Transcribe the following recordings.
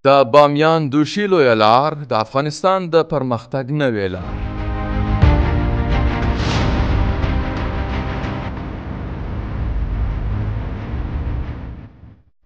د بامیان دوشي لویه لار د افغانستان د پرمختګ نوې لار.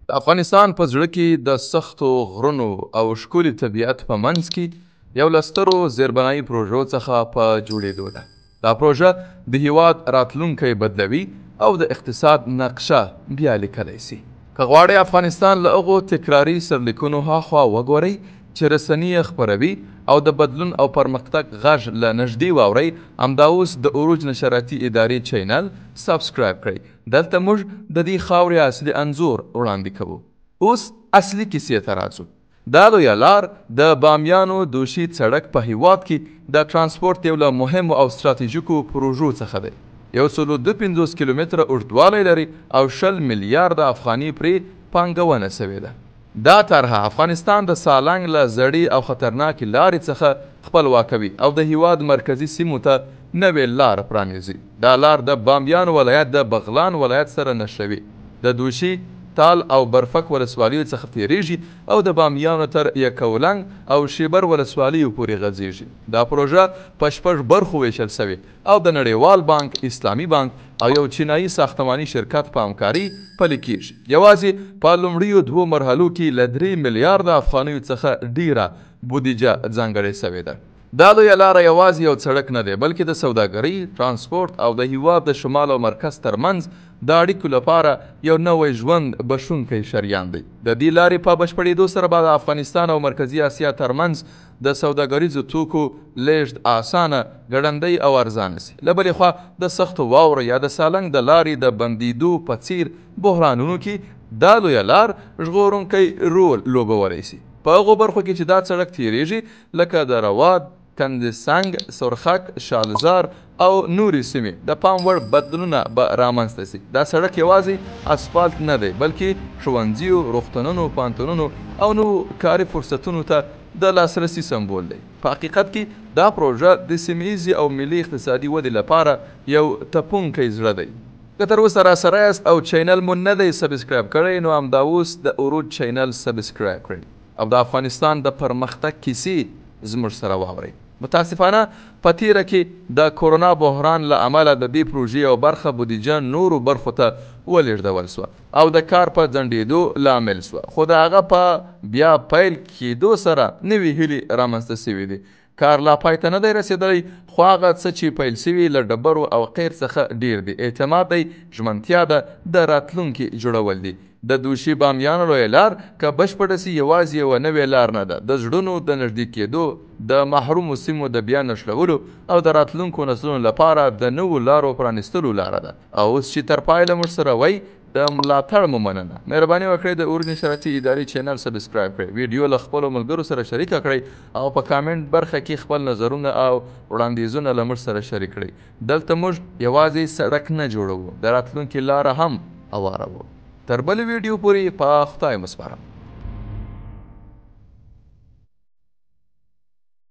د افغانستان په زړه کې د سختو غرونو او ښکلي طبیعت په منځ کې یو له سترو زیربنایي پروژو څخه په جوړېدو ده. دا پروژه د هیواد راتلونکی بدلوي او د اقتصاد نقشه بیا لیکلی سي. که غواړئ افغانستان له هغو تکراري سرلیکونو هاخوا وګورئ چې رسنۍ یې خپروي او د بدلون او پرمختګ غږ له نږدې واورئ، همدا اوس د عروج نشراتي ادارې چینل سبسکرایب کړئ. دلته موږ د دې خاورې اصلي انځور وړاندې کوو. اوس اصلي کیسې ته راځو. دا لویه لار د بامیانو دوشي سړک په هیواد کې د ترانسپورت یو له مهمو او ستراتیژیکو پروژو څخه دی. 152 کیلومتره اوږدوالی لري او 20 میلیارده افغانۍ پرې پانګونه سوې ده. دا طرحه افغانستان د سالنګ له زړې او خطرناکې لارې څخه خپلواکوي او د هیواد مرکزي سیمو ته نوې لار پرانیزي. دا لار د بامیان ولایت د بغلان ولایت سره نښلوي، د دوشي، تال او برفک ولسوالیو څخه تیریږي او د بامیانو تر یکولنګ او شیبر ولسوالیو پورې غځیږي. دا پروژه په 6 برخو ویشل سوې او د نړیوال بانک، اسلامي بانک او یو چینایي ساختماني شرکت په همکاري پلي کیږي. یوازې په لومړیو 2 مرحلو کې له 3 میلیارده افغانیو څخه ډیره بودیجه ځانګړې سوې ده. دا لویه لاره یوازې یو سړک نه دی، بلکې د سوداګرۍ، ترانسپورت او د هیواد د شمال او مرکز ترمنځ د اړیکو لپاره یو نوی ژوند بښونکی شریان دی. د دې لارې په بشپړېدو سره به د افغانستان او مرکزي اسیا ترمنځ د سوداګریزو توکو لیږد اسانه، ګړندی او ارزانه سي. له بلې خوا د سختو واورو یا د سالنګ د لارې د بندېدو په څیر بحرانونو کې دا لویه لار ژغورونکی رول لوبولی سي. په هغو برخو کې چې دا سړک تیریږي لکه د رواد، کندسنګ، سرخک، شالزار او نورې سیمې د پام وړ بدلونونه به رامنځته سي. دا سړک یوازې اسفالت نه دی، بلکې ښوونځیو، روغتونونو، پوهنتونونو او نورو کاري فرصتونو ته د لاسرسي سمبول دی. په حقیقت کې دا پروژه د سیمهیزې او ملي اقتصادي ودې لپاره یو تپونکی زړه دی. که تر اوسه راسره یاست او چینل مو نه دی سبسکرایب کړی، نو همدا اوس د عروج چینل سبسکرایب کړئ او د افغانستان د پرمختګ کیسې زموږ سره واورئ. متاسفانه په تیره کې د کورونا بحران له امله د دې پروژې یو برخه بودیجه نورو برخو ته ولېږدول سوه او د کار په ځنډېدو لامل سوه، خو د هغه په بیا پیل کېدو سره نوې هیلې رامنځته سوي دي. کار لا پای ته نه دی رسېدلی، خو هغه څه چې پیل سوي له ډبرو او قیر څخه ډیر دی. اعتماد دی، ژمنتیا ده، د راتلونکي جوړول دي. د دوشي بامیان لویه لار که بشپړه سي یوازې یوه نوې لار نه ده، د زړونو د نږدې کېدو، د محرومو سیمو د بیا نښلولو او د راتلونکو نسلونو لپاره د نوو لارو پرانیستلو لاره ده. او اوس چې تر پایله موږ سره وی د ملاتړ مو مننه. مهرباني وکړئ د عروج نشراتي ادارې چینل سبسکرایب کړئ، ویډیو له خپلو ملګرو سره شریکه کړئ او په کامنټ برخه کې خپل نظرونه او وړاندیزونه له موږ سره شریک کړئ. دلته موږ یوازې سړک نه جوړوو، د راتلونکي لاره هم هواروو. تر بلې ویډیو پورې په خدای مسپارم.